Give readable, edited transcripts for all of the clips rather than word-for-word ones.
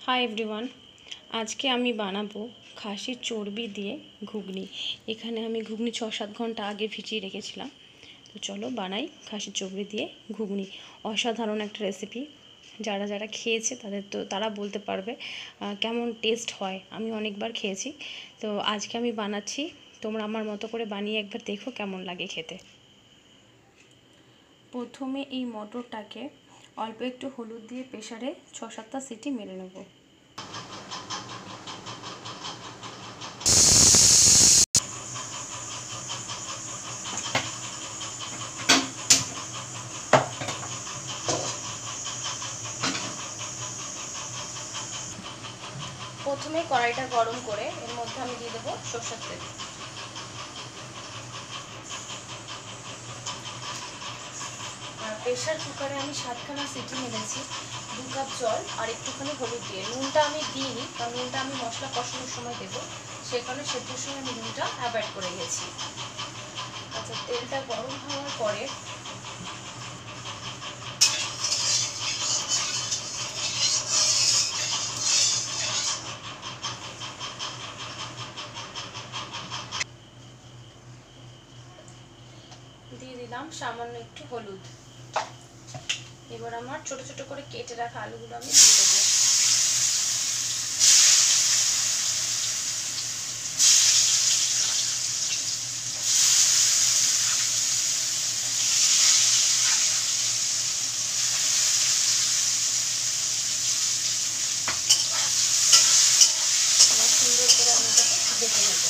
Hi everyone, আজকে আমি বানাবো খাসির চর্বি দিয়ে ঘুগনি। এখানে আমি ঘুগনি ৬-৭ ঘন্টা আগে ভিজিয়ে রেখেছিলাম। তো চলো বানাই খাসির চর্বি দিয়ে ঘুগনি। অসাধারণ একটা রেসিপি। যারা যারা খেয়েছে তারা বলতে পারবে কেমন টেস্ট হয়। আমি অনেকবার খেয়েছি, তো আজকে আমি বানাচ্ছি। তোমরা আমার মতো করে বানিয়ে একবার দেখো কেমন লাগে খেতে। প্রথমে এই মটরটাকে অল্প একটু হলুদ দিয়ে প্রেসারে ৬-৭টা সিটি মেরে নেব। প্রথমে কড়াইটা গরম করে এর মধ্যে আমি দিয়ে দেবো সরষের তেল। প্রেসার কুকারে আমি 7খানা সিটি মেরেছি। 2 কাপ জল আর একটুখানি হলুদ দিয়ে। নুনটা আমি দিইনি, কারণ নুনটা আমি মশলা কষানোর সময় দেবো, সেই কারণে সেদ্ধর সময় আমি নুনটা অ্যাভয়েড করে গেছি। আচ্ছা, তেলটা গরম হওয়ার পরে দিয়ে দিলাম সামান্য একটু হলুদ। এবার আমার ছোট ছোট করে কেটে রাখা আলুগুলো আমি দিয়ে দেবো। সুন্দর করে আমি এটাকে দেখে নেব।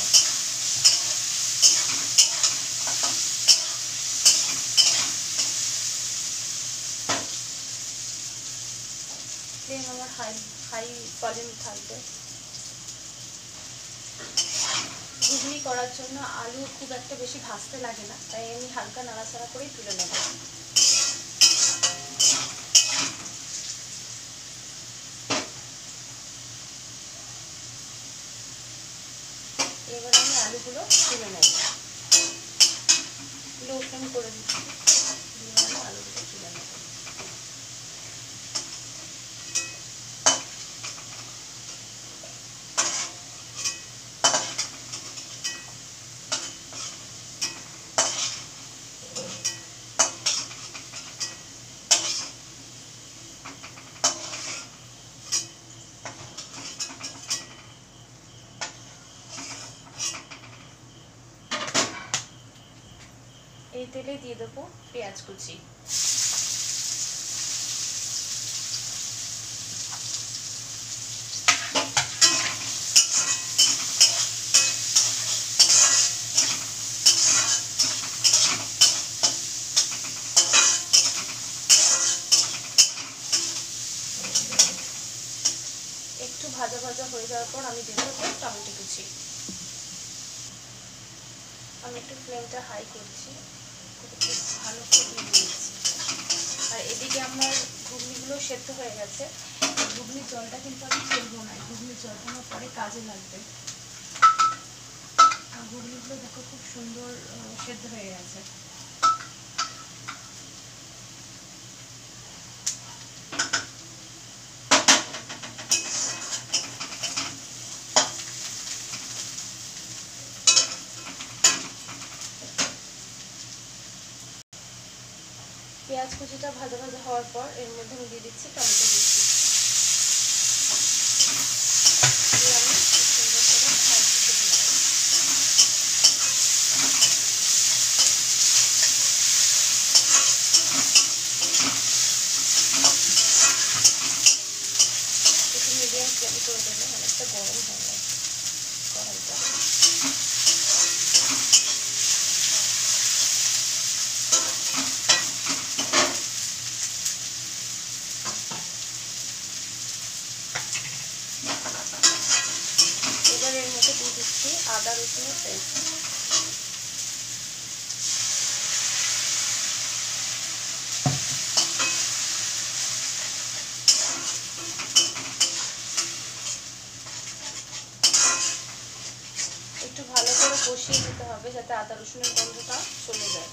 ফ্লেম আমার হাই ভলিউম থাকবে। ঘুগনি করার জন্য আলু খুব একটা বেশি ভাজতে লাগে না, তাই আমি হালকা নাড়াচাড়া করেই তুলে নেব। এবার আমি আলুগুলো তুলে নেব। লো ফ্লেম করে দিচ্ছি, দিয়ে আমি আলুগুলো তুলে নেব। এই তেলে দিয়ে দেবো পেঁয়াজ কুচি। একটু ভাজা ভাজা হয়ে যাওয়ার পর আমি দিয়ে দেবো টমেটো কুচি। আমি একটু ফ্লেমটা হাই করছি, ভালো করে দিয়ে দিচ্ছি। আর এদিকে আমার ঘুগনিগুলো সেদ্ধ হয়ে গেছে। ঘুগনির জলটা কিন্তু আমি ফেলবো না, ঘুগনির জলটা আমার পরে কাজে লাগবে। আর ঘুগনিগুলো দেখো খুব সুন্দর সেদ্ধ হয়ে গেছে। পেঁয়াজ কুচিটা ভাজা ভাজা হওয়ার পর এর মধ্যে আমি দিয়ে দিচ্ছি টমেটো কুচি। দিয়ে আমি খুব সুন্দর করে ভাজতে ভেজে নেব। একটু মিডিয়াম ফ্লেম করে দেবো, অনেকটা গরম হয়ে গেছে কড়াইটা। এবার এর মধ্যে দিয়ে দিচ্ছি আদা রসুনের পেস্ট। একটু ভালো করে কষিয়ে নিতে হবে যাতে আদা রসুনের গন্ধটা চলে যায়।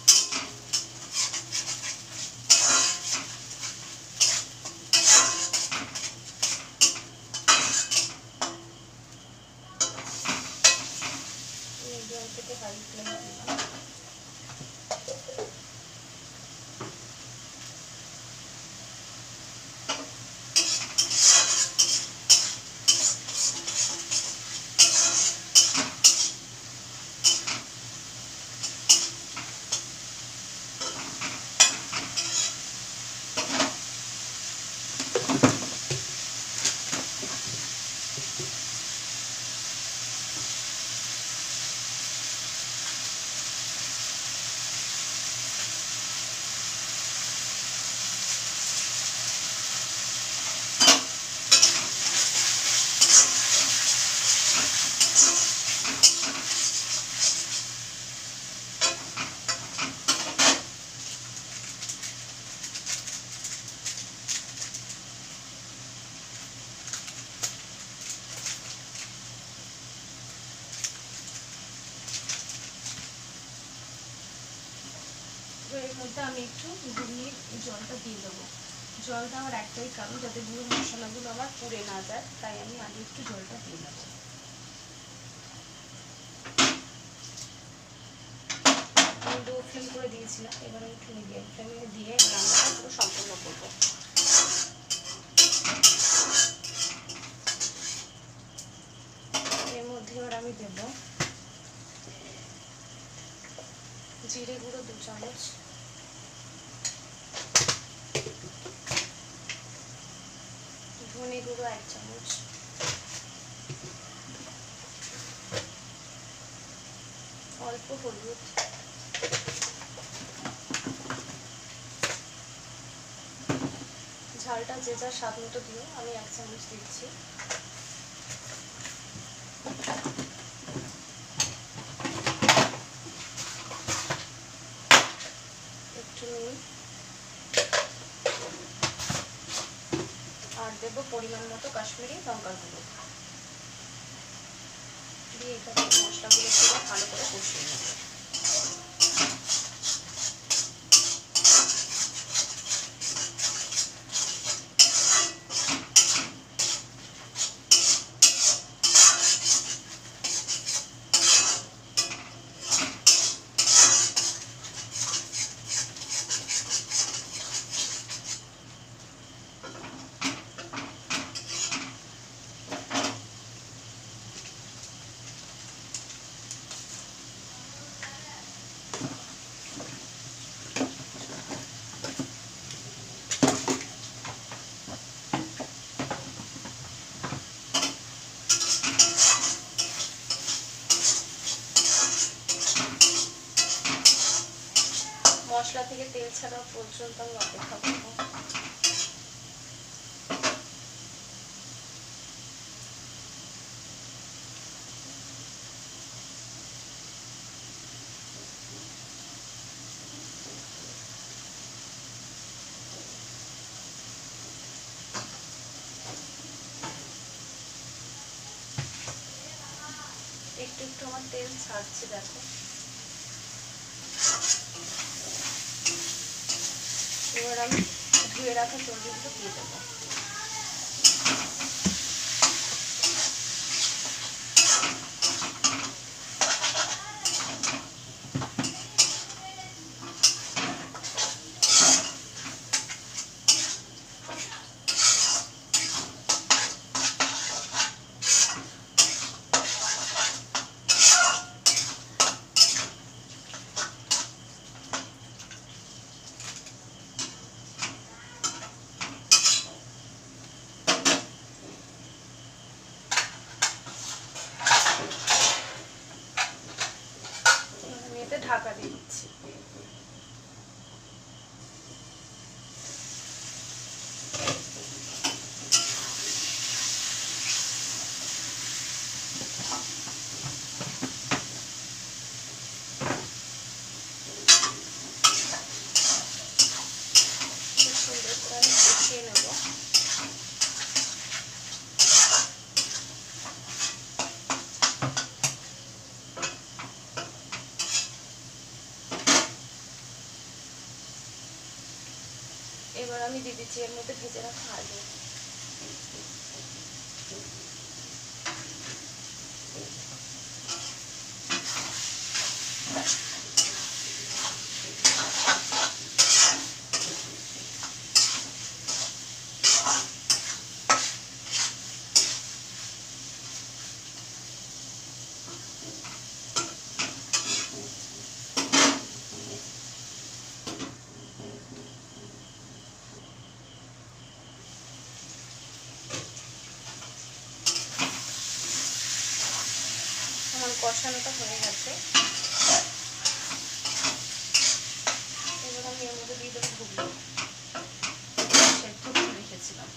মধ্যে আমি একটু ঘুগনির জলটা দিয়ে দেবো। জল দেওয়ার একটাই কারণ, যাতে গুঁড়ো মশলাগুলো আমার পুড়ে না যায়, তাই আমি আগে একটু জলটা দিয়ে দেবো। আমি লো ফ্লেম করে দিয়েছিলাম, এবার আমি একটু মিডিয়াম ফ্লেমে দিয়ে রান্নাটা পুরো সম্পূর্ণ করবো। এর মধ্যে এবার আমি দেবো জিরে গুঁড়ো 2 চামচ, ধনে গুঁড়ো 1 চামচ, অল্প হলুদ, ঝালটা যে যার স্বাদ মতো দিও, আমি 1 চামচ দিচ্ছি। একটু নুন আর দেবো পরিমাণ মতো কাশ্মীরি লঙ্কার গুঁড়ো দিয়ে এখানে মশলাগুলো পুরো ভালো করে কষিয়ে নেব। মশলা থেকে তেল ছাড়া পর্যন্ত আমি অপেক্ষা করব। একটু একটু আমার তেল ছাড়ছে, দেখো। এবার আমি ধুয়ে রাখা চর্বিগুলো দিয়ে দেবো। ঢাকা দিয়ে দিচ্ছি। খুব সুন্দর করে আমি কষিয়ে নেব। এবার আমি দিয়ে দিচ্ছি এর মধ্যে ভেজে রাখা আলু। আমার কষানোটা হয়ে গেছে। এবার আমি এর মধ্যে দিয়ে দেবো ঘুগনি, সেদ্ধ করে রেখেছিলাম।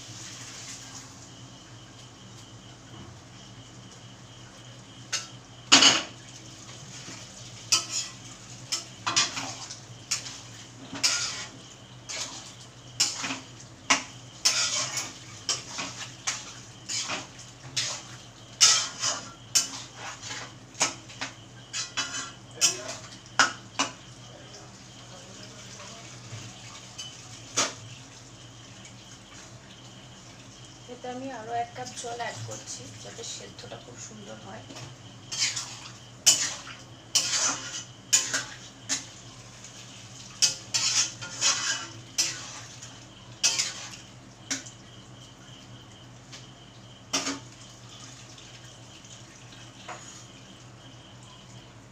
এতে আমি আরও 1 কাপ জল অ্যাড করছি যাতে সেদ্ধটা খুব সুন্দর হয়।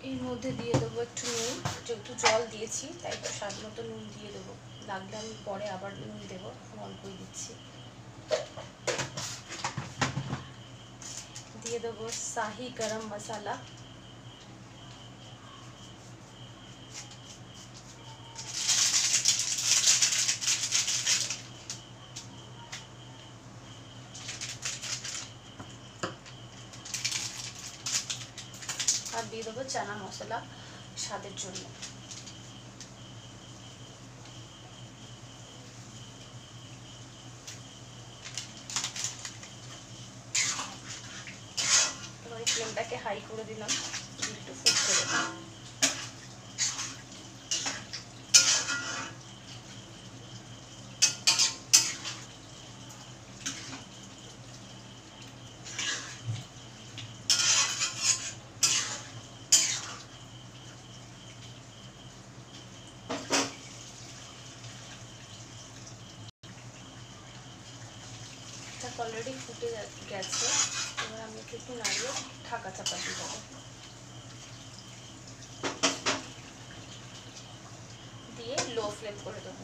এর মধ্যে দিয়ে দেবো একটু নুন, যেহেতু জল দিয়েছি তাই একটু স্বাদ মতো নুন দিয়ে দেবো, লাগলে আমি পরে আবার নুন দেবো, অল্পই দিচ্ছি। দিয়ে দেবো শাহি গরম মশলা, আর দিয়ে দেবো চানা মশলা স্বাদের জন্য। এবার ফ্লেমটাকে হাই করে দিলাম, একটু ফুটতে দেবো। অলরেডি ফুটে গেছে, এবার আমি একটু নাড়িয়ে ঢাকা চাপা দিয়ে দেবো, দিয়ে লো ফ্লেম করে দেবো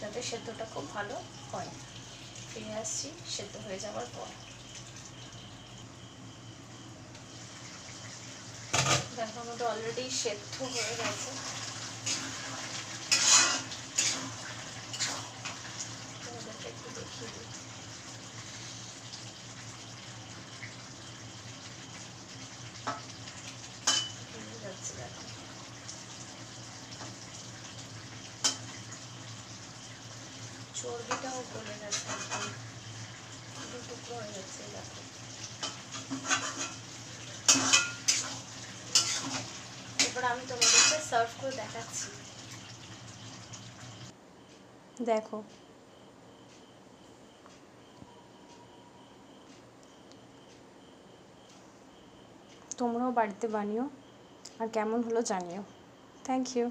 যাতে সেদ্ধটা খুব ভালো হয়। ফিরে আসছি সেদ্ধ হয়ে যাওয়ার পর। দেখো আমাদের অলরেডি সেদ্ধ হয়ে গেছে। একটু দেখিয়ে দিই। চর্বিটাও গলে গেছে, একদম দু টুকরো হয়ে যাচ্ছে। দেখো এবার আমি তোমাদেরকে সার্ভ করে দেখাচ্ছি। দেখো তোমরাও বাড়িতে বানিও আর কেমন হলো জানিও। Thank you.